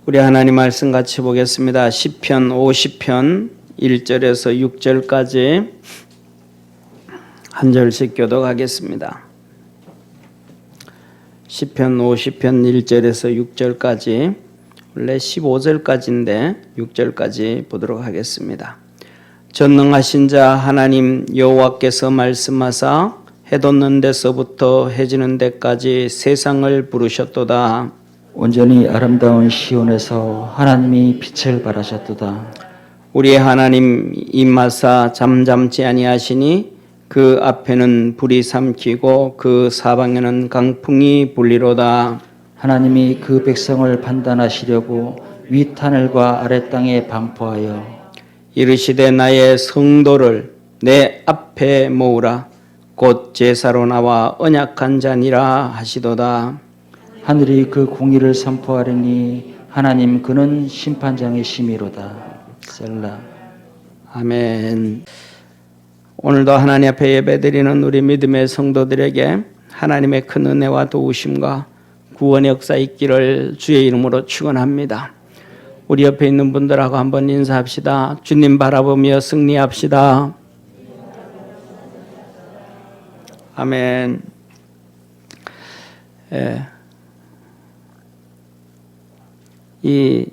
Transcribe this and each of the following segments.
우리 하나님 말씀 같이 보겠습니다. 시편 50편 1절에서 6절까지 한 절씩 교독하겠습니다. 시편 50편 1절에서 6절까지 원래 15절까지인데 6절까지 보도록 하겠습니다. 전능하신 자 하나님 여호와께서 말씀하사 해 돋는 데서부터 해 지는 데까지 세상을 부르셨도다. 온전히 아름다운 시온에서 하나님이 빛을 발하셨도다. 우리 하나님 임하사 잠잠지 아니하시니 그 앞에는 불이 삼키고 그 사방에는 강풍이 불리로다. 하나님이 그 백성을 판단하시려고 윗하늘과 아래 땅에 방포하여 이르시되 나의 성도를 내 앞에 모으라. 곧 제사로 나와 언약한 자니라 하시도다. 하늘이 그 공의를 선포하리니 하나님 그는 심판장의 심의로다. 셀라. 아멘. 오늘도 하나님 앞에 예배드리는 우리 믿음의 성도들에게 하나님의 큰 은혜와 도우심과 구원의 역사 있기를 주의 이름으로 축원합니다. 우리 옆에 있는 분들하고 한번 인사합시다. 주님 바라보며 승리합시다. 아멘. 이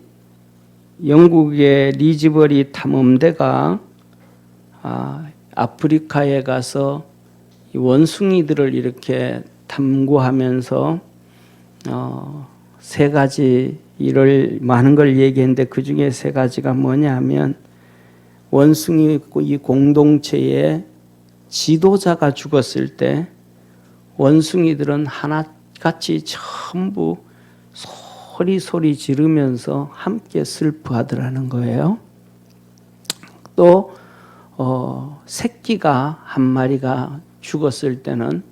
영국의 리즈버리 탐험대가 아프리카에 가서 이 원숭이들을 이렇게 탐구하면서 세 가지 일을 많은 걸 얘기했는데 그 중에 세 가지가 뭐냐면 원숭이 이 공동체에 지도자가 죽었을 때 원숭이들은 하나같이 전부 소리 지르면서 함께 슬퍼하더라는 거예요. 또 새끼가 한 마리가 죽었을 때는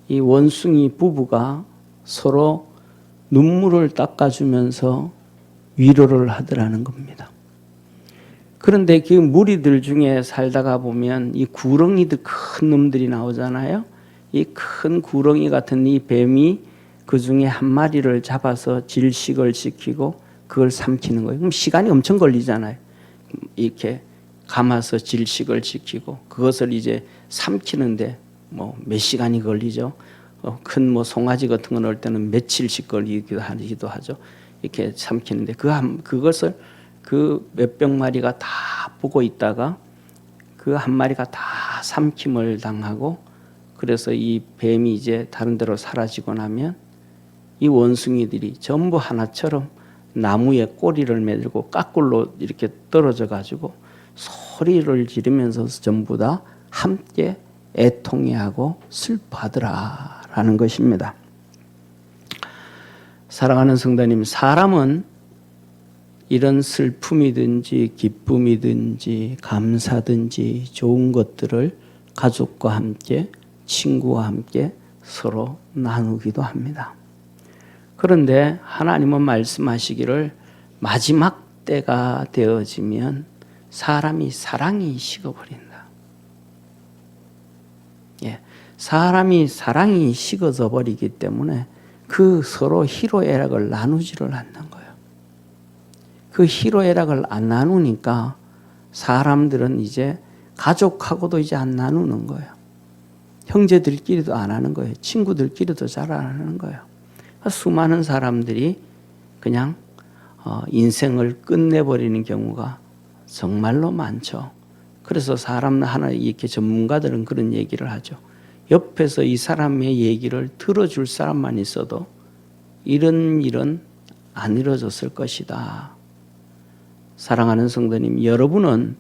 이 원숭이 부부가 서로 눈물을 닦아주면서 위로를 하더라는 겁니다. 그런데 그 무리들 중에 살다가 보면 이 구렁이들 큰 놈들이 나오잖아요. 이 큰 구렁이 같은 이 뱀이 그 중에 한 마리를 잡아서 질식을 시키고 그걸 삼키는 거예요. 그럼 시간이 엄청 걸리잖아요. 이렇게 감아서 질식을 시키고 그것을 이제 삼키는데 뭐 몇 시간이 걸리죠. 큰 뭐 송아지 같은 거 넣을 때는 며칠씩 걸리기도 하죠. 이렇게 삼키는데 그것을 그 몇백 마리가 다 보고 있다가 그 한 마리가 다 삼킴을 당하고 그래서 이 뱀이 이제 다른 데로 사라지고 나면 이 원숭이들이 전부 하나처럼 나무에 꼬리를 매들고 까꿀로 이렇게 떨어져 가지고 소리를 지르면서 전부 다 함께 애통해하고 슬퍼하더라라는 것입니다. 사랑하는 성도님, 사람은 이런 슬픔이든지 기쁨이든지 감사든지 좋은 것들을 가족과 함께 친구와 함께 서로 나누기도 합니다. 그런데 하나님은 말씀하시기를 마지막 때가 되어지면 사랑이 식어버린다. 사람이 사랑이 식어져 버리기 때문에 그 서로 희로애락을 나누지를 않는 거예요. 그 희로애락을 안 나누니까 사람들은 이제 가족하고도 이제 안 나누는 거예요. 형제들끼리도 안 하는 거예요. 친구들끼리도 잘 안 하는 거예요. 수많은 사람들이 그냥 인생을 끝내버리는 경우가 정말로 많죠. 그래서 사람 하나 이렇게 전문가들은 그런 얘기를 하죠. 옆에서 이 사람의 얘기를 들어줄 사람만 있어도 이런 일은 안 이루어졌을 것이다. 사랑하는 성도님, 여러분은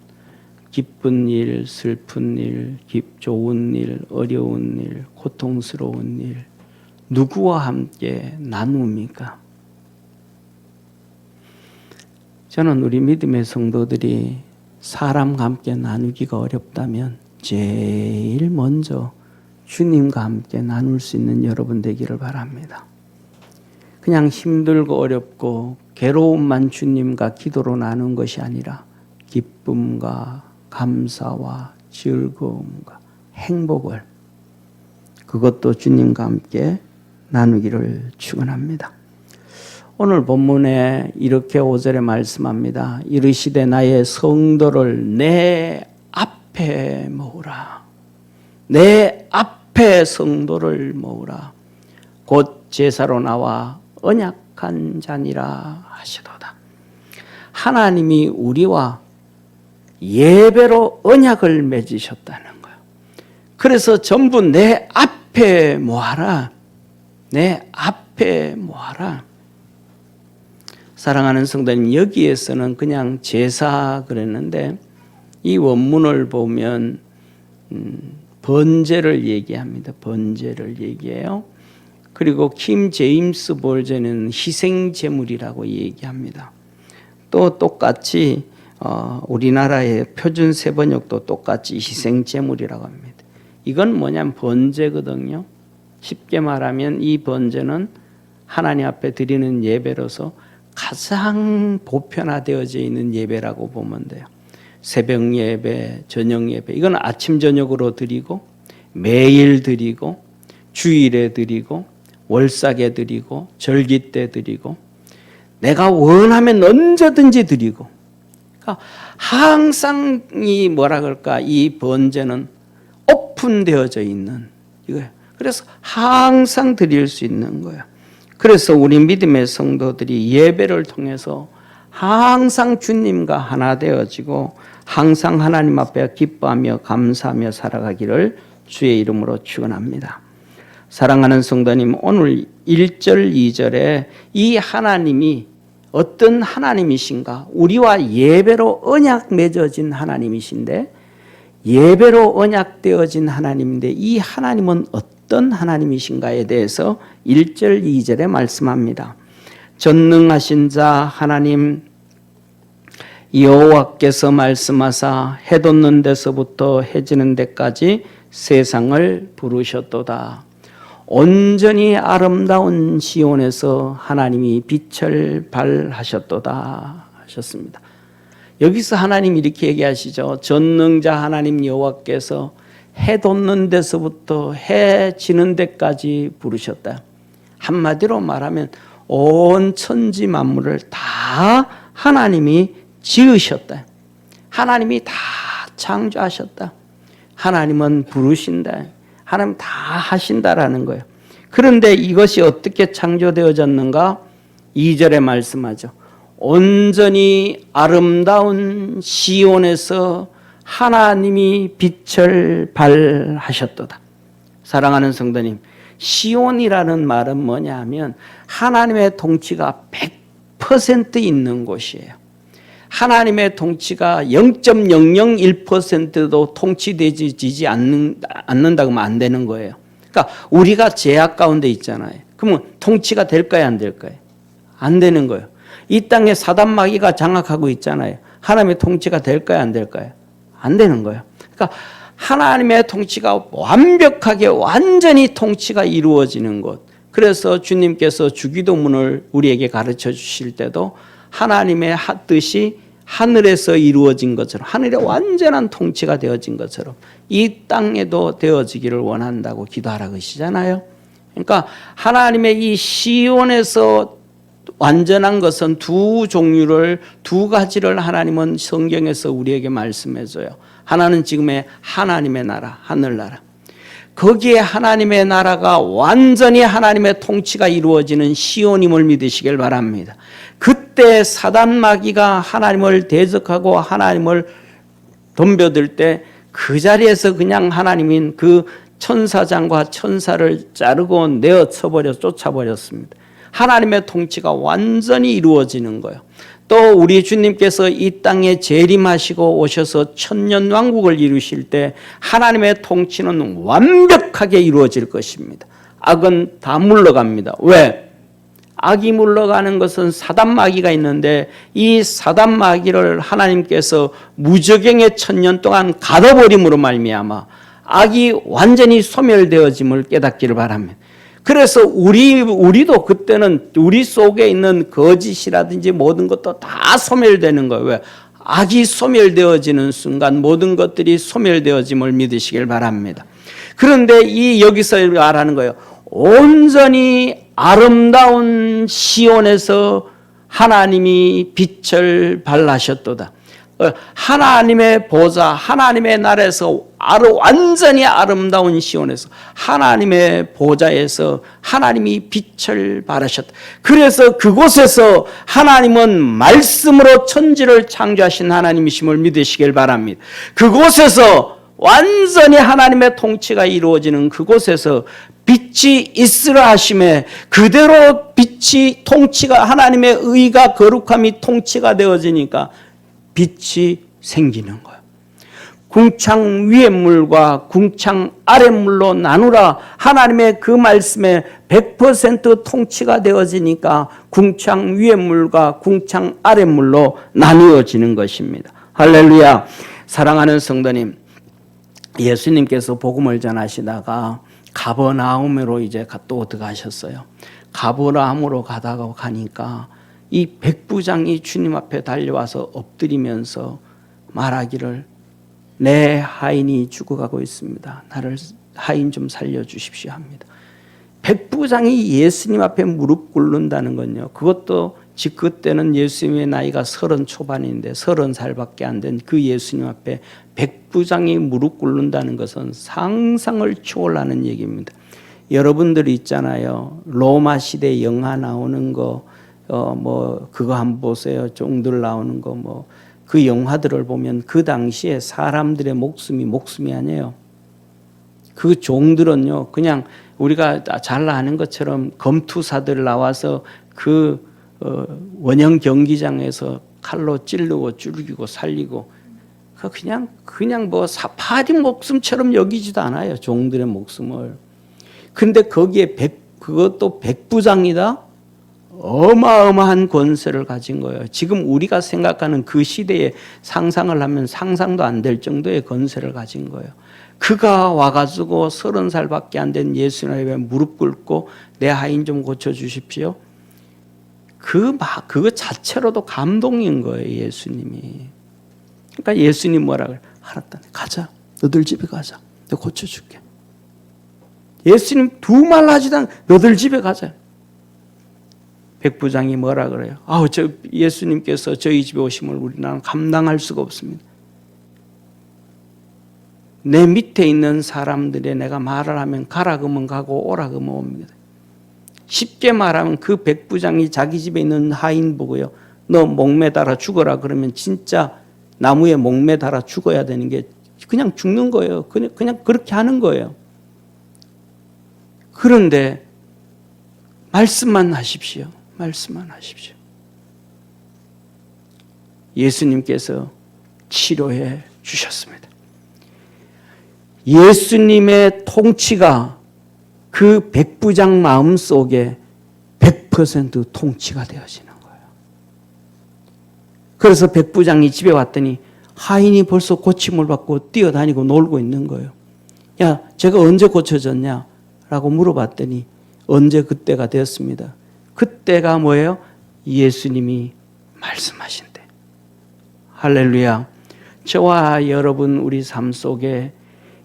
기쁜 일, 슬픈 일, 좋은 일, 어려운 일, 고통스러운 일 누구와 함께 나눕니까? 저는 우리 믿음의 성도들이 사람과 함께 나누기가 어렵다면 제일 먼저 주님과 함께 나눌 수 있는 여러분 되기를 바랍니다. 그냥 힘들고 어렵고 괴로움만 주님과 기도로 나눈 것이 아니라 기쁨과 감사와 즐거움과 행복을 그것도 주님과 함께 나누기를 축원합니다. 오늘 본문에 이렇게 5절에 말씀합니다. 이르시되 나의 성도를 내 앞에 모으라. 내 앞에 성도를 모으라. 곧 제사로 나와 언약한 자니라 하시도다. 하나님이 우리와 예배로 언약을 맺으셨다는 거예요. 그래서 전부 내 앞에 모아라. 내 앞에 모아라. 사랑하는 성도님, 여기에서는 그냥 제사 그랬는데 이 원문을 보면 번제를 얘기합니다. 번제를 얘기해요. 그리고 킴 제임스 버전은 희생 제물이라고 얘기합니다. 또 똑같이 우리나라의 표준 세번역도 똑같이 희생 제물이라고 합니다. 이건 뭐냐면 번제거든요. 쉽게 말하면 이 번제는 하나님 앞에 드리는 예배로서 가장 보편화되어져 있는 예배라고 보면 돼요. 새벽 예배, 저녁 예배, 이건 아침 저녁으로 드리고 매일 드리고 주일에 드리고 월삭에 드리고 절기 때 드리고 내가 원하면 언제든지 드리고, 그러니까 항상 이 뭐라 그럴까, 이 번제는 오픈되어져 있는 이거예요. 그래서 항상 드릴 수 있는 거예요. 그래서 우리 믿음의 성도들이 예배를 통해서 항상 주님과 하나 되어지고 항상 하나님 앞에 기뻐하며 감사하며 살아가기를 주의 이름으로 축원합니다. 사랑하는 성도님, 오늘 1절 2절에 이 하나님이 어떤 하나님이신가? 우리와 예배로 언약 맺어진 하나님이신데, 예배로 언약되어진 하나님인데 이 하나님은 어떤 하나님이신가에 대해서 1절 2절에 말씀합니다. 전능하신 자 하나님 여호와께서 말씀하사 해 돋는 데서부터 해 지는 데까지 세상을 부르셨도다. 온전히 아름다운 시온에서 하나님이 빛을 발하셨도다 하셨습니다. 여기서 하나님 이렇게 얘기하시죠. 전능자 하나님 여호와께서 해 돋는 데서부터 해 지는 데까지 부르셨다. 한마디로 말하면 온 천지 만물을 다 하나님이 지으셨다. 하나님이 다 창조하셨다. 하나님은 부르신다. 하나님 다 하신다라는 거예요. 그런데 이것이 어떻게 창조되어졌는가? 2절에 말씀하죠. 온전히 아름다운 시온에서 하나님이 빛을 발하셨도다. 사랑하는 성도님, 시온이라는 말은 뭐냐 하면 하나님의 통치가 100% 있는 곳이에요. 하나님의 통치가 0.001%도 통치되지 않는다고 하면 안 되는 거예요. 그러니까 우리가 제약 가운데 있잖아요. 그러면 통치가 될까요, 안 될까요? 안 되는 거예요. 이 땅에 사단 마귀가 장악하고 있잖아요. 하나님의 통치가 될까요, 안 될까요? 안 되는 거예요. 그러니까 하나님의 통치가 완벽하게 완전히 통치가 이루어지는 곳. 그래서 주님께서 주기도문을 우리에게 가르쳐 주실 때도 하나님의 뜻이 하늘에서 이루어진 것처럼, 하늘의 완전한 통치가 되어진 것처럼 이 땅에도 되어지기를 원한다고 기도하라 그러시잖아요. 그러니까 하나님의 이 시온에서 완전한 것은 두 가지를 하나님은 성경에서 우리에게 말씀해 줘요. 하나는 지금의 하나님의 나라, 하늘나라. 거기에 하나님의 나라가 완전히 하나님의 통치가 이루어지는 시온임을 믿으시길 바랍니다. 그때 사단 마귀가 하나님을 대적하고 하나님을 덤벼들 때 그 자리에서 그냥 하나님인 그 천사장과 천사를 자르고 쫓아버렸습니다. 하나님의 통치가 완전히 이루어지는 거예요. 또 우리 주님께서 이 땅에 재림하시고 오셔서 천년왕국을 이루실 때 하나님의 통치는 완벽하게 이루어질 것입니다. 악은 다 물러갑니다. 왜? 악이 물러가는 것은 사단 마귀가 있는데 이 사단 마귀를 하나님께서 무저갱의 1000년 동안 가둬버림으로 말미암아 악이 완전히 소멸되어짐을 깨닫기를 바랍니다. 그래서 우리도 그때는 우리 속에 있는 거짓이라든지 모든 것도 다 소멸되는 거예요. 왜? 악이 소멸되어지는 순간 모든 것들이 소멸되어짐을 믿으시길 바랍니다. 그런데 여기서 말하는 거예요. 온전히 아름다운 시온에서 하나님이 빛을 발하셨도다. 하나님의 보좌, 하나님의 나라에서 완전히 아름다운 시온에서 하나님의 보좌에서 하나님이 빛을 발하셨다. 그래서 그곳에서 하나님은 말씀으로 천지를 창조하신 하나님이심을 믿으시길 바랍니다. 그곳에서 완전히 하나님의 통치가 이루어지는 그곳에서 빛이 있으라 하심에 그대로 빛이 통치가 하나님의 의가 거룩함이 통치가 되어지니까 빛이 생기는 거예요. 궁창 위의 물과 궁창 아래 물로 나누라. 하나님의 그 말씀에 100% 통치가 되어지니까 궁창 위의 물과 궁창 아래 물로 나누어지는 것입니다. 할렐루야. 사랑하는 성도님, 예수님께서 복음을 전하시다가 가버나움으로 이제 또 들어가셨어요. 가버나움으로 가니까 이 백부장이 주님 앞에 달려와서 엎드리면서 말하기를 내 하인이 죽어가고 있습니다. 나를 하인 좀 살려주십시오 합니다. 백부장이 예수님 앞에 무릎 꿇는다는 건요. 그것도 그때는 예수님의 나이가 30 초반인데 30살밖에 안 된 그 예수님 앞에 백부장이 무릎 꿇는다는 것은 상상을 초월하는 얘기입니다. 여러분들이 있잖아요. 로마 시대 영화 나오는 거 그거 한번 보세요. 종들 나오는 거 그 영화들을 보면 그 당시에 사람들의 목숨이 아니에요. 그 종들은요, 그냥 우리가 잘 아는 것처럼 검투사들 나와서 그 원형 경기장에서 칼로 찌르고 죽이고 살리고 그냥 파리 목숨처럼 여기지도 않아요. 종들의 목숨을. 근데 거기에 그것도 백부장이다. 어마어마한 권세를 가진 거예요. 지금 우리가 생각하는 그 시대에 상상을 하면 상상도 안 될 정도의 권세를 가진 거예요. 그가 와가지고 30살밖에 안 된 예수님에 무릎 꿇고 내 하인 좀 고쳐주십시오. 그거 자체로도 감동인 거예요, 예수님이. 그러니까 예수님 뭐라 그래? 알았다. 가자. 너들 집에 가자. 내가 고쳐줄게. 예수님 두 말 하지도 않고 너들 집에 가자. 백부장이 뭐라 그래요? 예수님께서 저희 집에 오심을 우리는 감당할 수가 없습니다. 내 밑에 있는 사람들이 내가 말을 하면 가라 그러면 가고 오라 그러면 옵니다. 쉽게 말하면 그 백부장이 자기 집에 있는 하인 보고요. 너 목매달아 죽어라 그러면 진짜 나무에 목매달아 죽어야 되는 게 그냥 죽는 거예요. 그냥 그렇게 하는 거예요. 그런데 말씀만 하십시오. 말씀만 하십시오. 예수님께서 치료해 주셨습니다. 예수님의 통치가 그 백부장 마음속에 100% 통치가 되어지는 거예요. 그래서 백부장이 집에 왔더니 하인이 벌써 고침을 받고 뛰어다니고 놀고 있는 거예요. 야, 제가 언제 고쳐졌냐? 라고 물어봤더니 언제 그때가 되었습니다. 그때가 뭐예요? 예수님이 말씀하신대. 할렐루야. 저와 여러분 우리 삶 속에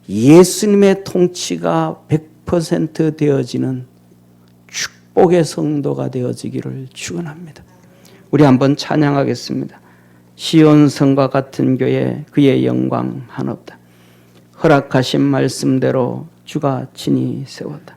예수님의 통치가 100% 되어지는 축복의 성도가 되어지기를 축원합니다. 우리 한번 찬양하겠습니다. 시온 성과 같은 교회 그의 영광 한없다. 허락하신 말씀대로 주가 친히 세웠다.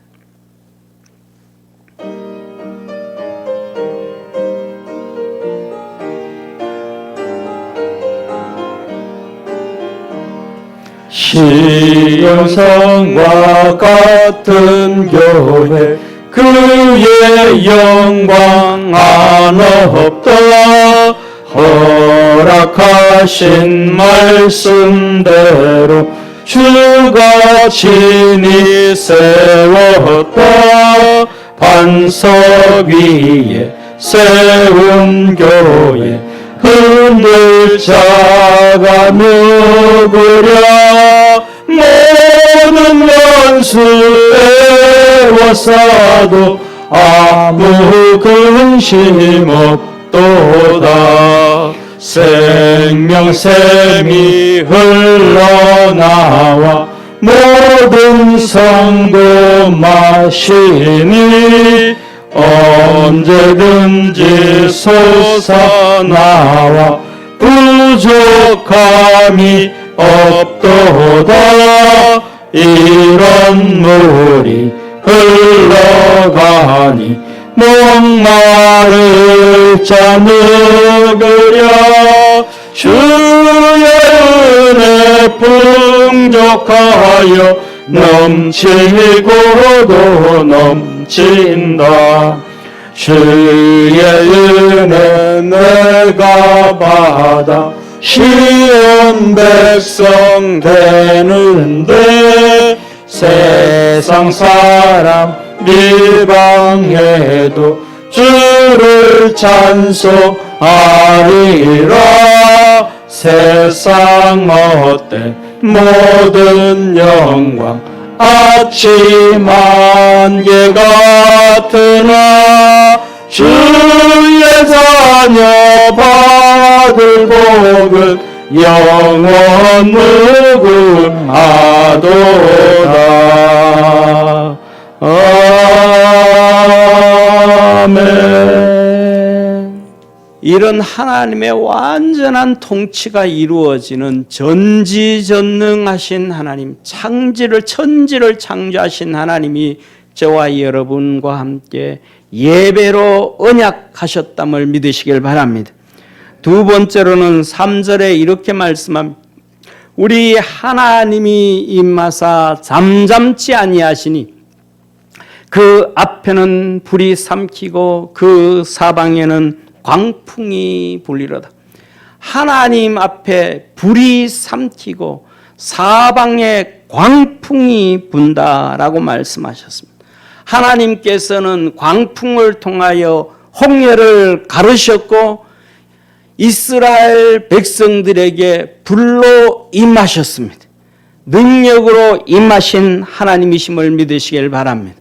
시온 성과 같은 교회 그의 영광 한없다. 허락하신 말씀대로 주가 친히 세웠다. 반석 위에 세운 교회 흔들 자가 누구랴. 모든 원수 애워싸도 아무 근심 없도다. 생명샘이 흘러나와 모든 성도 마시니 언제든지 솟아나와 부족함이 없도다. 이런 물이 흘러가니 목마를 자 누구랴. 주의 은혜 풍족하여 넘치고도 넘친다. 주의 은혜 내가 받아 시온 백성 되는데 세상 사람 밀방해도 주를 찬송하리라. 세상 어때 모든 영광 아침 안개 같으나 주의 자녀 받을 복은 영원 무궁하도다. 아멘. 이런 하나님의 완전한 통치가 이루어지는 전지전능하신 하나님, 천지를 창조하신 하나님이 저와 여러분과 함께 예배로 언약하셨담을 믿으시길 바랍니다. 두 번째로는 3절에 이렇게 말씀합니다. 우리 하나님이 임하사 잠잠치 아니하시니 그 앞에는 불이 삼키고 그 사방에는 광풍이 불리로다. 하나님 앞에 불이 삼키고 사방에 광풍이 분다라고 말씀하셨습니다. 하나님께서는 광풍을 통하여 홍해를 가르셨고 이스라엘 백성들에게 불로 임하셨습니다. 능력으로 임하신 하나님이심을 믿으시길 바랍니다.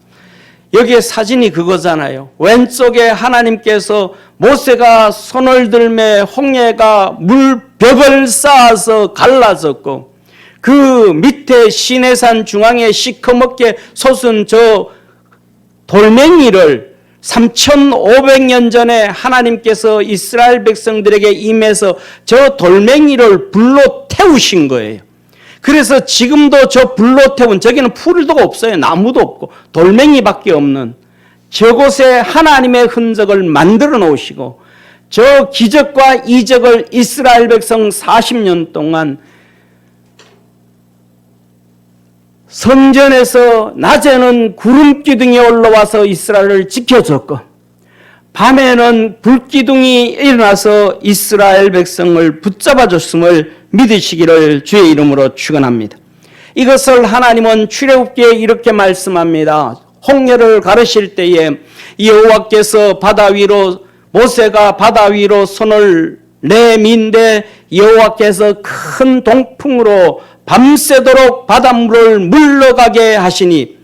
여기에 사진이 그거잖아요. 왼쪽에 하나님께서 모세가 손을 들매 홍해가 물벽을 쌓아서 갈라졌고 그 밑에 시내산 중앙에 시커멓게 솟은 저 돌멩이를 3500년 전에 하나님께서 이스라엘 백성들에게 임해서 저 돌멩이를 불로 태우신 거예요. 그래서 지금도 저 불로 태운, 저기는 풀도 없어요. 나무도 없고 돌멩이밖에 없는 저곳에 하나님의 흔적을 만들어 놓으시고 저 기적과 이적을 이스라엘 백성 40년 동안 성전에서 낮에는 구름기둥이 올라와서 이스라엘을 지켜줬고 밤에는 불기둥이 일어나서 이스라엘 백성을 붙잡아줬음을 믿으시기를 주의 이름으로 축원합니다. 이것을 하나님은 출애굽기에 이렇게 말씀합니다. 홍해를 가르실 때에 여호와께서 바다 위로 모세가 바다 위로 손을 내민데 여호와께서 큰 동풍으로 밤새도록 바닷물을 물러가게 하시니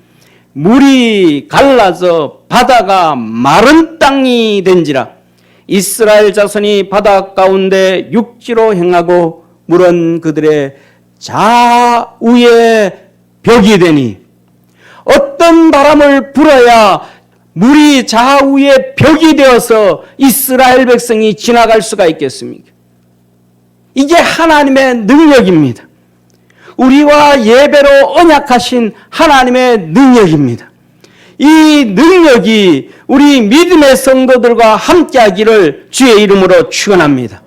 물이 갈라져 바다가 마른 땅이 된지라. 이스라엘 자손이 바다 가운데 육지로 행하고 물은 그들의 좌우에 벽이 되니 어떤 바람을 불어야 물이 좌우에 벽이 되어서 이스라엘 백성이 지나갈 수가 있겠습니까? 이게 하나님의 능력입니다. 우리와 예배로 언약하신 하나님의 능력입니다. 이 능력이 우리 믿음의 성도들과 함께하기를 주의 이름으로 축원합니다.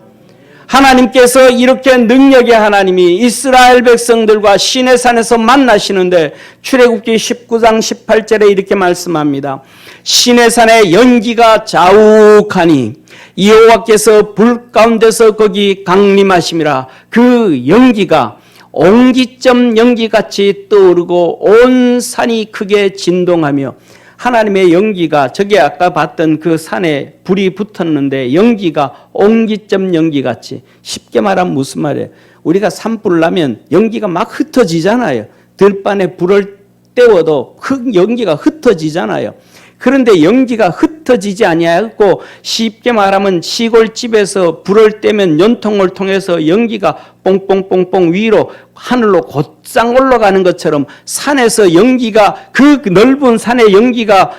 하나님께서 이렇게 능력의 하나님이 이스라엘 백성들과 시내산에서 만나시는데 출애굽기 19장 18절에 이렇게 말씀합니다. 시내산에 연기가 자욱하니 여호와께서 불 가운데서 거기 강림하심이라. 그 연기가 옹기점 연기같이 떠오르고 온 산이 크게 진동하며 하나님의 연기가 저기 아까 봤던 그 산에 불이 붙었는데 연기가 옹기점 연기같이 쉽게 말하면 무슨 말이에요? 우리가 산불 나면 연기가 막 흩어지잖아요. 들판에 불을 떼워도 그 연기가 흩어지잖아요. 그런데 연기가 흩어지지 아니하고 쉽게 말하면 시골집에서 불을 떼면 연통을 통해서 연기가 뽕뽕뽕뽕 위로 하늘로 곧장 올라가는 것처럼 산에서 연기가 그 넓은 산의 연기가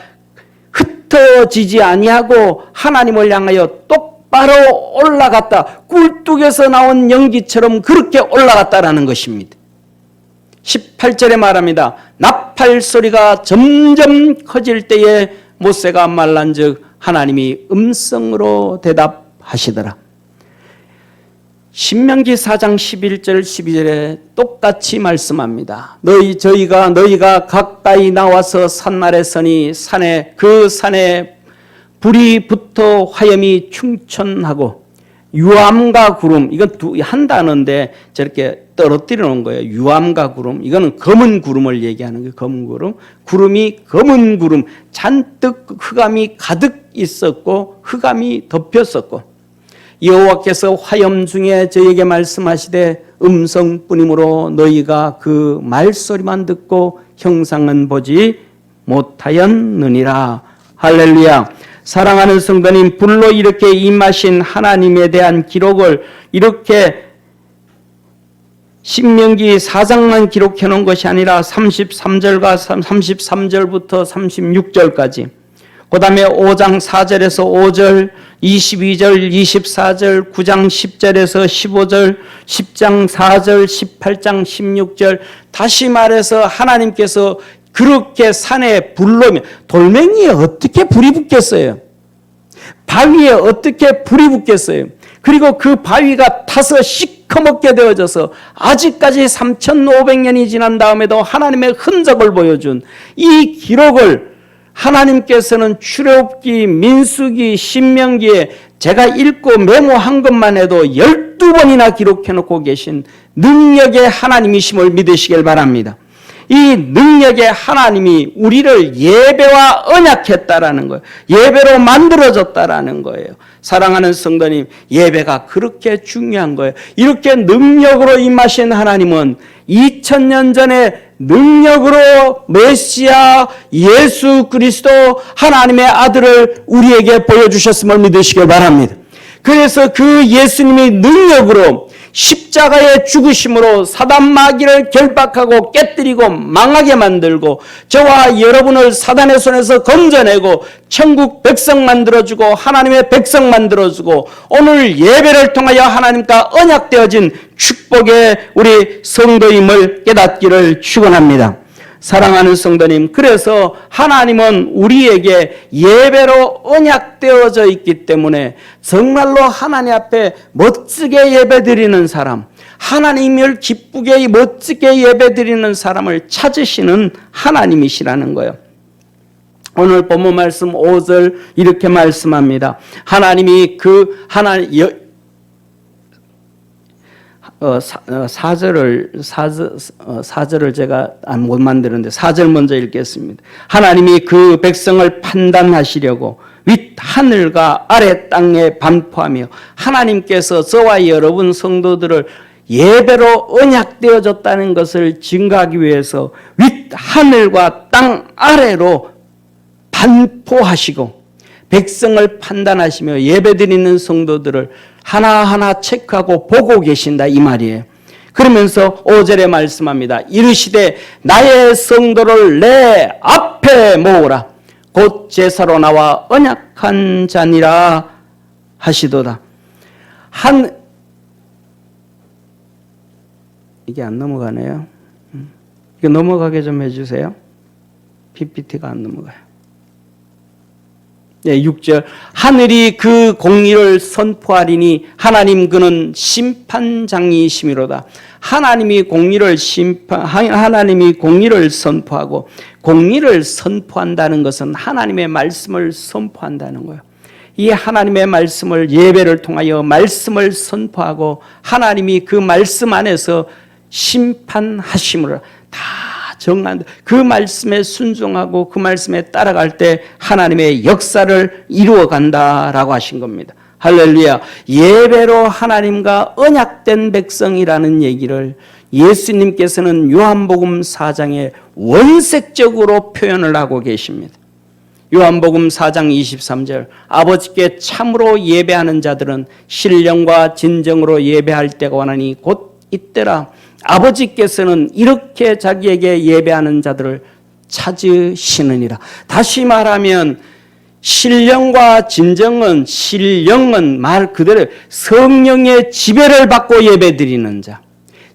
흩어지지 아니하고 하나님을 향하여 똑바로 올라갔다. 꿀뚝에서 나온 연기처럼 그렇게 올라갔다라는 것입니다. 18절에 말합니다. 나팔 소리가 점점 커질 때에 모세가 말란즉 하나님이 음성으로 대답하시더라. 신명기 4장 11절 12절에 똑같이 말씀합니다. 너희가 가까이 나와서 산날에 서니 그 산에 불이 붙어 화염이 충천하고 유암과 구름, 이건 한 단어인데 저렇게 떨어뜨려 놓은 거예요. 유암과 구름, 이거는 검은 구름을 얘기하는 거예요. 검은 구름, 구름이 검은 구름, 잔뜩 흑암이 가득 있었고 흑암이 덮였었고, 여호와께서 화염 중에 저에게 말씀하시되 음성뿐이므로 너희가 그 말소리만 듣고 형상은 보지 못하였느니라. 할렐루야. 사랑하는 성도님, 불로 이렇게 임하신 하나님에 대한 기록을 이렇게 신명기 4장만 기록해 놓은 것이 아니라 33절부터 36절까지, 그 다음에 5장 4절에서 5절, 22절, 24절, 9장 10절에서 15절, 10장 4절, 18장 16절, 다시 말해서 하나님께서 그렇게 산에 불로, 돌멩이에 어떻게 불이 붙겠어요? 바위에 어떻게 불이 붙겠어요? 그리고 그 바위가 타서 시커멓게 되어져서 아직까지 3,500년이 지난 다음에도 하나님의 흔적을 보여준 이 기록을 하나님께서는 출애굽기, 민수기, 신명기에 제가 읽고 메모한 것만 해도 12번이나 기록해 놓고 계신 능력의 하나님이심을 믿으시길 바랍니다. 이 능력의 하나님이 우리를 예배와 언약했다라는 거예요. 예배로 만들어졌다라는 거예요. 사랑하는 성도님, 예배가 그렇게 중요한 거예요. 이렇게 능력으로 임하신 하나님은 2000년 전에 능력으로 메시아 예수 그리스도 하나님의 아들을 우리에게 보여주셨음을 믿으시길 바랍니다. 그래서 그 예수님이 능력으로 십자가의 죽으심으로 사단 마귀를 결박하고 깨뜨리고 망하게 만들고 저와 여러분을 사단의 손에서 건져내고 천국 백성 만들어주고 하나님의 백성 만들어주고 오늘 예배를 통하여 하나님과 언약되어진 축복의 우리 성도임을 깨닫기를 축원합니다. 사랑하는 성도님, 그래서 하나님은 우리에게 예배로 언약되어져 있기 때문에 정말로 하나님 앞에 멋지게 예배드리는 사람, 하나님을 기쁘게 멋지게 예배드리는 사람을 찾으시는 하나님이시라는 거예요. 오늘 본문 말씀 5절 이렇게 말씀합니다. 하나님이 사절을 제가 못 만드는데 4절 먼저 읽겠습니다. 하나님이 그 백성을 판단하시려고 윗 하늘과 아래 땅에 반포하며, 하나님께서 저와 여러분 성도들을 예배로 언약되어졌다는 것을 증거하기 위해서 윗 하늘과 땅 아래로 반포하시고 백성을 판단하시며 예배드리는 성도들을 하나하나 체크하고 보고 계신다 이 말이에요. 그러면서 5절에 말씀합니다. 이르시되 나의 성도를 내 앞에 모으라. 곧 제사로 나와 언약한 자니라 하시도다. 이게 안 넘어가네요. 이거 넘어가게 좀 해주세요. PPT가 안 넘어가요. 네, 6절. 하늘이 그 공의를 선포하리니 하나님 그는 심판장이시미로다. 하나님이 공의를 선포하고, 공의를 선포한다는 것은 하나님의 말씀을 선포한다는 거예요. 이 하나님의 말씀을 예배를 통하여 말씀을 선포하고 하나님이 그 말씀 안에서 심판하심으로 다 정한 그 말씀에 순종하고 그 말씀에 따라갈 때 하나님의 역사를 이루어 간다라고 하신 겁니다. 할렐루야. 예배로 하나님과 언약된 백성이라는 얘기를 예수님께서는 요한복음 4장에 원색적으로 표현을 하고 계십니다. 요한복음 4장 23절, 아버지께 참으로 예배하는 자들은 신령과 진정으로 예배할 때가 오나니 곧 이때라. 아버지께서는 이렇게 자기에게 예배하는 자들을 찾으시느니라. 다시 말하면 신령과 진정은, 신령은 말 그대로 성령의 지배를 받고 예배드리는 자,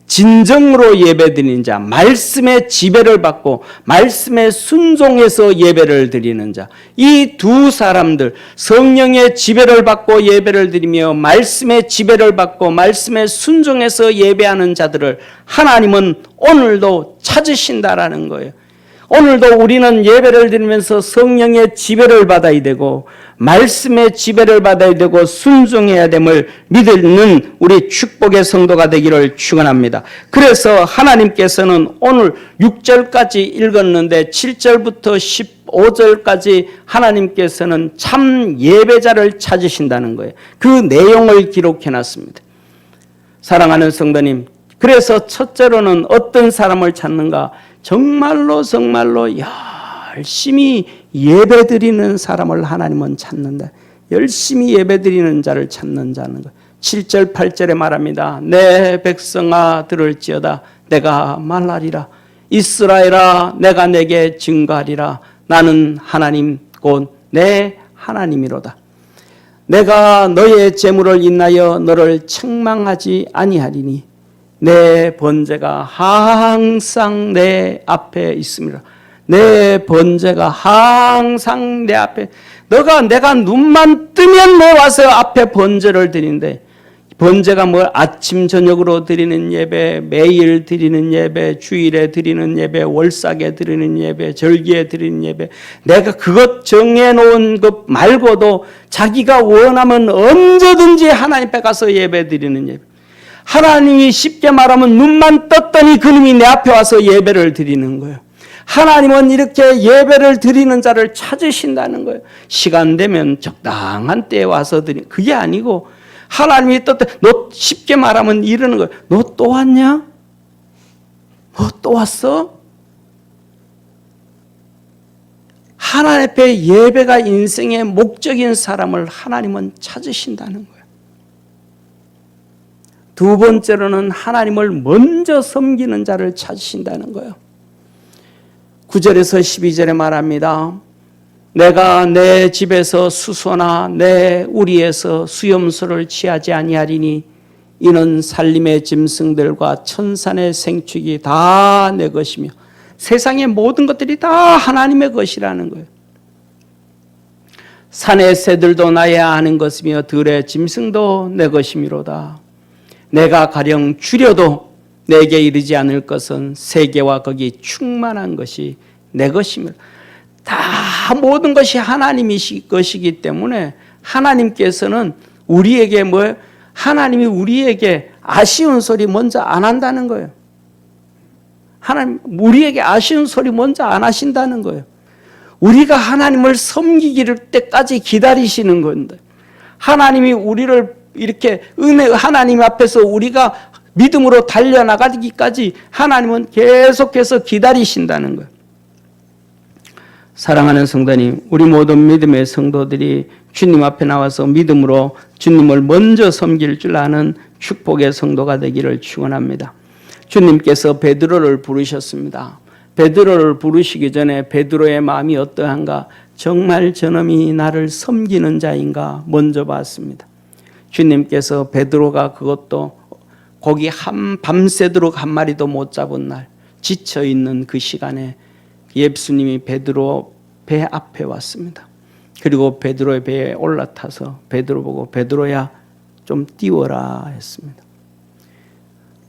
진정으로 예배드리는 자, 말씀의 지배를 받고 말씀에 순종해서 예배를 드리는 자, 이 두 사람들, 성령의 지배를 받고 예배를 드리며 말씀의 지배를 받고 말씀에 순종해서 예배하는 자들을 하나님은 오늘도 찾으신다라는 거예요. 오늘도 우리는 예배를 드리면서 성령의 지배를 받아야 되고 말씀의 지배를 받아야 되고 순종해야 됨을 믿는 우리 축복의 성도가 되기를 축원합니다. 그래서 하나님께서는 오늘 6절까지 읽었는데 7절부터 15절까지 하나님께서는 참 예배자를 찾으신다는 거예요. 그 내용을 기록해 놨습니다. 사랑하는 성도님, 그래서 첫째로는 어떤 사람을 찾는가? 정말로 열심히 예배드리는 사람을 하나님은 찾는다. 열심히 예배드리는 자를 찾는 자는 거예요. 7절 8절에 말합니다. 내 백성아 들을지어다 내가 말하리라. 이스라엘아 내가 내게 증거하리라. 나는 하나님 곧 내 하나님이로다. 내가 너의 재물을 인하여 너를 책망하지 아니하리니 내 번제가 항상 내 앞에 있습니다. 내 번제가 항상 내 앞에, 내가 눈만 뜨면 뭐 와서 앞에 번제를 드리는데, 번제가 뭐 아침 저녁으로 드리는 예배, 매일 드리는 예배, 주일에 드리는 예배, 월삭에 드리는 예배, 절기에 드리는 예배, 내가 그것 정해놓은 것 말고도 자기가 원하면 언제든지 하나님 앞에 가서 예배 드리는 예배. 하나님이 쉽게 말하면 눈만 떴더니 그님이 내 앞에 와서 예배를 드리는 거예요. 하나님은 이렇게 예배를 드리는 자를 찾으신다는 거예요. 시간 되면 적당한 때에 와서 드리는, 그게 아니고 하나님이 떴다. 너 쉽게 말하면 이러는 거예요. 너 또 왔냐? 너 또 왔어? 하나님 앞에 예배가 인생의 목적인 사람을 하나님은 찾으신다는 거예요. 두 번째로는 하나님을 먼저 섬기는 자를 찾으신다는 거예요. 9절에서 12절에 말합니다. 내가 내 집에서 수소나 내 우리에서 수염소를 취하지 아니하리니 이는 살림의 짐승들과 천산의 생축이 다 내 것이며 세상의 모든 것들이 다 하나님의 것이라는 거예요. 산의 새들도 나의 아는 것이며 들의 짐승도 내 것이미로다. 내가 가령 줄여도 내게 이르지 않을 것은 세계와 거기 충만한 것이 내 것이며 다 모든 것이 하나님이 것이기 때문에 하나님께서는 우리에게 하나님이 우리에게 아쉬운 소리 먼저 안 한다는 거예요. 하나님 우리에게 아쉬운 소리 먼저 안 하신다는 거예요. 우리가 하나님을 섬기기를 때까지 기다리시는 건데 하나님이 우리를 이렇게 하나님 앞에서 우리가 믿음으로 달려나가기까지 하나님은 계속해서 기다리신다는 거예요. 사랑하는 성도님, 우리 모든 믿음의 성도들이 주님 앞에 나와서 믿음으로 주님을 먼저 섬길 줄 아는 축복의 성도가 되기를 축원합니다. 주님께서 베드로를 부르셨습니다. 베드로를 부르시기 전에 베드로의 마음이 어떠한가? 정말 저놈이 나를 섬기는 자인가? 먼저 봤습니다. 주님께서 베드로가 그것도 고기 밤새도록 한 마리도 못 잡은 날 지쳐있는 그 시간에 예수님이 베드로 배 앞에 왔습니다. 그리고 베드로의 배에 올라타서 베드로 보고 베드로야 좀 띄워라 했습니다.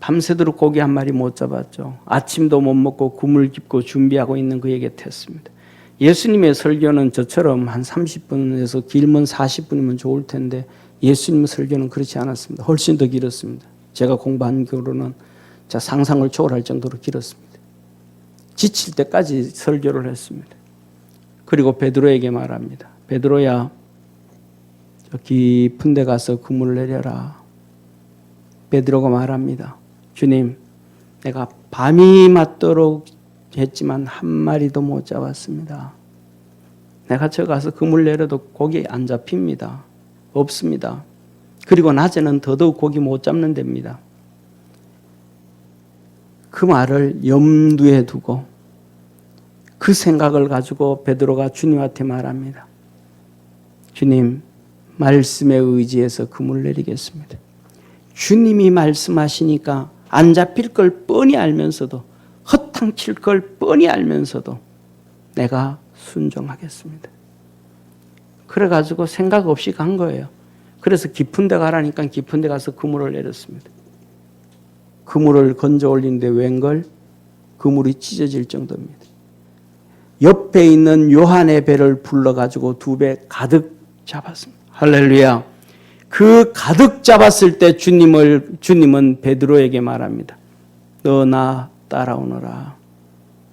밤새도록 고기 한 마리 못 잡았죠. 아침도 못 먹고 굶을 깁고 준비하고 있는 그에게 했습니다. 예수님의 설교는 저처럼 한 30분에서 길면 40분이면 좋을 텐데 예수님의 설교는 그렇지 않았습니다. 훨씬 더 길었습니다. 제가 공부한 거로는 상상을 초월할 정도로 길었습니다. 지칠 때까지 설교를 했습니다. 그리고 베드로에게 말합니다. 베드로야, 저 깊은 데 가서 그물을 내려라. 베드로가 말합니다. 주님, 내가 밤이 맞도록 했지만 한 마리도 못 잡았습니다. 내가 저 가서 그물 내려도 고기 안 잡힙니다. 없습니다. 그리고 낮에는 더더욱 고기 못 잡는 데입니다. 그 말을 염두에 두고 그 생각을 가지고 베드로가 주님한테 말합니다. 주님, 말씀에 의지해서 그물 내리겠습니다. 주님이 말씀하시니까 안 잡힐 걸 뻔히 알면서도, 허탕칠 걸 뻔히 알면서도 내가 순종하겠습니다. 그래가지고 생각 없이 간 거예요. 그래서 깊은 데 가라니까 깊은 데 가서 그물을 내렸습니다. 그물을 건져 올리는데 웬걸 그물이 찢어질 정도입니다. 옆에 있는 요한의 배를 불러가지고 2배 가득 잡았습니다. 할렐루야. 그 가득 잡았을 때 주님은 베드로에게 말합니다. 너 나 따라오너라.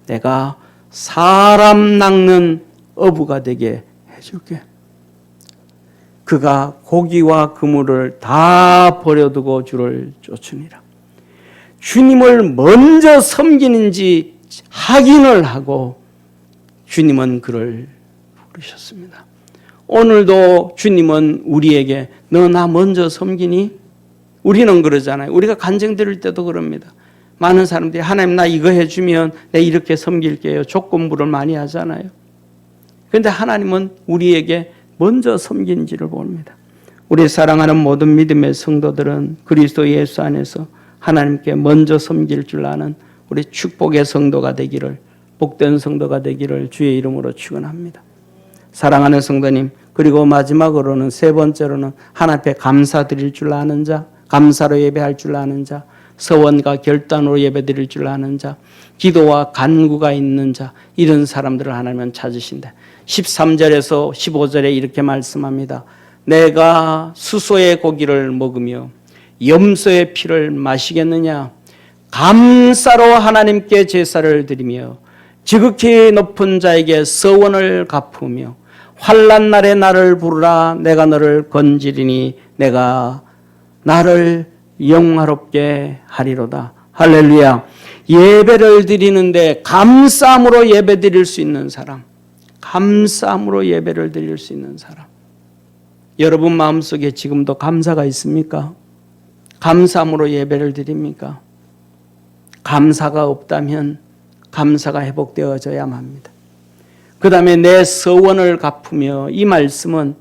내가 사람 낚는 어부가 되게 해줄게. 그가 고기와 그물을 다 버려두고 주를 쫓으니라. 주님을 먼저 섬기는지 확인을 하고 주님은 그를 부르셨습니다. 오늘도 주님은 우리에게 너 나 먼저 섬기니? 우리는 그러잖아요. 우리가 간증 드릴 때도 그럽니다. 많은 사람들이 하나님 나 이거 해주면 내가 이렇게 섬길게요. 조건부를 많이 하잖아요. 그런데 하나님은 우리에게 먼저 섬긴지를 봅니다. 우리 사랑하는 모든 믿음의 성도들은 그리스도 예수 안에서 하나님께 먼저 섬길 줄 아는 우리 축복의 성도가 되기를, 복된 성도가 되기를 주의 이름으로 축원합니다. 사랑하는 성도님, 그리고 마지막으로는 세 번째로는 하나님 앞에 감사드릴 줄 아는 자, 감사로 예배할 줄 아는 자, 서원과 결단으로 예배드릴 줄 아는 자, 기도와 간구가 있는 자, 이런 사람들을 하나님은 찾으신다. 13절에서 15절에 이렇게 말씀합니다. 내가 수소의 고기를 먹으며 염소의 피를 마시겠느냐? 감사로 하나님께 제사를 드리며 지극히 높은 자에게 서원을 갚으며 환난 날에 나를 부르라. 내가 너를 건지리니 내가 나를 영화롭게 하리로다. 할렐루야. 예배를 드리는데 감사함으로 예배 드릴 수 있는 사람, 감사함으로 예배를 드릴 수 있는 사람. 여러분 마음속에 지금도 감사가 있습니까? 감사함으로 예배를 드립니까? 감사가 없다면 감사가 회복되어져야만 합니다. 그 다음에 내 서원을 갚으며, 이 말씀은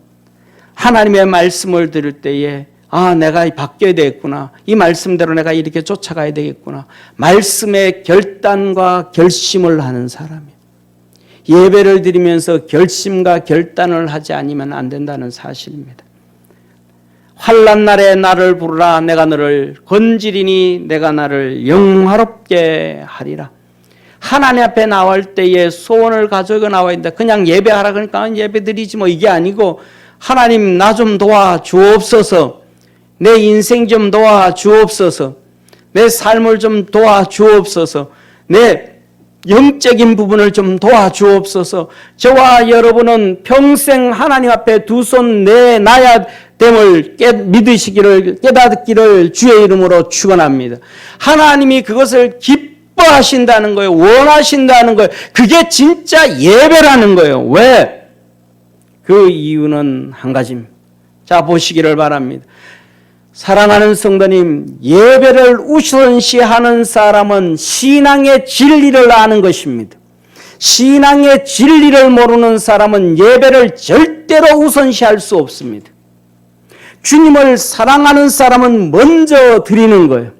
하나님의 말씀을 들을 때에 내가 바뀌어야 되겠구나. 이 말씀대로 내가 이렇게 쫓아가야 되겠구나. 말씀의 결단과 결심을 하는 사람이에요. 예배를 드리면서 결심과 결단을 하지 않으면 안 된다는 사실입니다. 환난 날에 나를 부르라. 내가 너를 건지리니 내가 나를 영화롭게 하리라. 하나님 앞에 나올 때에 소원을 가지고 나와야 된다. 그냥 예배하라 그러니까 예배 드리지 뭐 이게 아니고, 하나님 나 좀 도와 주옵소서. 내 인생 좀 도와 주옵소서. 내 삶을 좀 도와 주옵소서. 내 영적인 부분을 좀 도와 주옵소서. 저와 여러분은 평생 하나님 앞에 두 손 내놔야 됨을 믿으시기를, 깨닫기를 주의 이름으로 축원합니다. 하나님이 그것을 기뻐하신다는 거예요. 원하신다는 거예요. 그게 진짜 예배라는 거예요. 왜? 그 이유는 한 가지입니다. 자, 보시기를 바랍니다. 사랑하는 성도님, 예배를 우선시하는 사람은 신앙의 진리를 아는 것입니다. 신앙의 진리를 모르는 사람은 예배를 절대로 우선시할 수 없습니다. 주님을 사랑하는 사람은 먼저 드리는 거예요.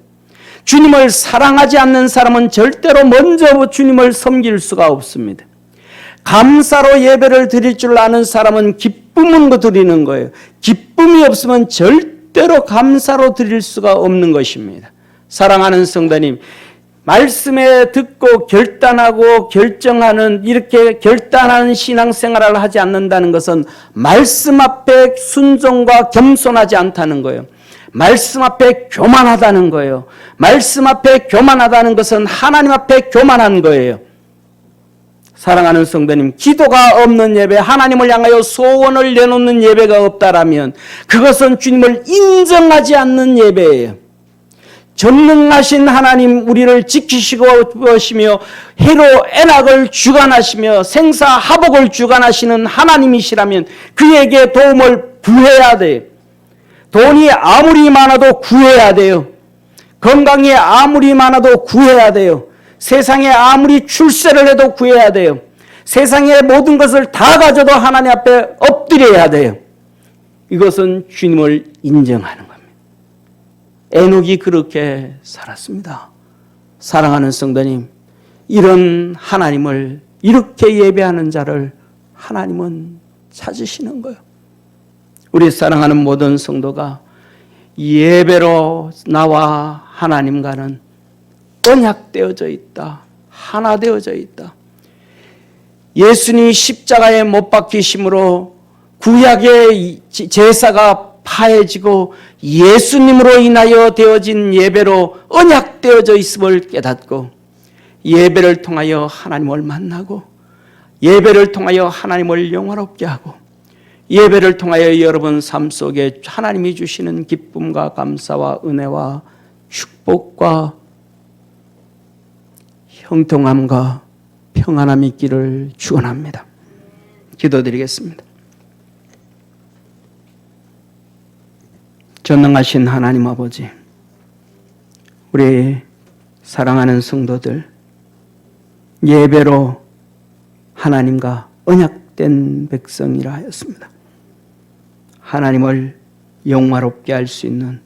주님을 사랑하지 않는 사람은 절대로 먼저 주님을 섬길 수가 없습니다. 감사로 예배를 드릴 줄 아는 사람은 기쁨으로 드리는 거예요. 기쁨이 없으면 절대로 감사로 드릴 수가 없는 것입니다. 사랑하는 성도님, 말씀에 듣고 결단하고 결정하는, 이렇게 결단하는 신앙생활을 하지 않는다는 것은 말씀 앞에 순종과 겸손하지 않다는 거예요. 말씀 앞에 교만하다는 거예요. 말씀 앞에 교만하다는 것은 하나님 앞에 교만한 거예요. 사랑하는 성도님, 기도가 없는 예배, 하나님을 향하여 소원을 내놓는 예배가 없다라면 그것은 주님을 인정하지 않는 예배예요. 전능하신 하나님, 우리를 지키시고 보시며 해로 애낙을 주관하시며 생사하복을 주관하시는 하나님이시라면 그에게 도움을 구해야 돼요. 돈이 아무리 많아도 구해야 돼요. 건강이 아무리 많아도 구해야 돼요. 세상에 아무리 출세를 해도 구해야 돼요. 세상의 모든 것을 다 가져도 하나님 앞에 엎드려야 돼요. 이것은 주님을 인정하는 겁니다. 에녹이 그렇게 살았습니다. 사랑하는 성도님, 이런 하나님을 이렇게 예배하는 자를 하나님은 찾으시는 거예요. 우리 사랑하는 모든 성도가 예배로 나와 하나님과는 언약되어져 있다. 하나 되어져 있다. 예수님이 십자가에 못 박히심으로 구약의 제사가 파해지고 예수님으로 인하여 되어진 예배로 언약되어져 있음을 깨닫고 예배를 통하여 하나님을 만나고 예배를 통하여 하나님을 영화롭게 하고 예배를 통하여 여러분 삶 속에 하나님이 주시는 기쁨과 감사와 은혜와 축복과 형통함과 평안함이 있기를 축원합니다. 기도드리겠습니다. 전능하신 하나님 아버지, 우리 사랑하는 성도들 예배로 하나님과 언약된 백성이라 하였습니다. 하나님을 영화롭게 할 수 있는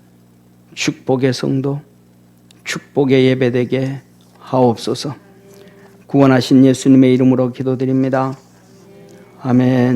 축복의 성도, 축복의 예배되게 하옵소서. 구원하신 예수님의 이름으로 기도드립니다. 아멘.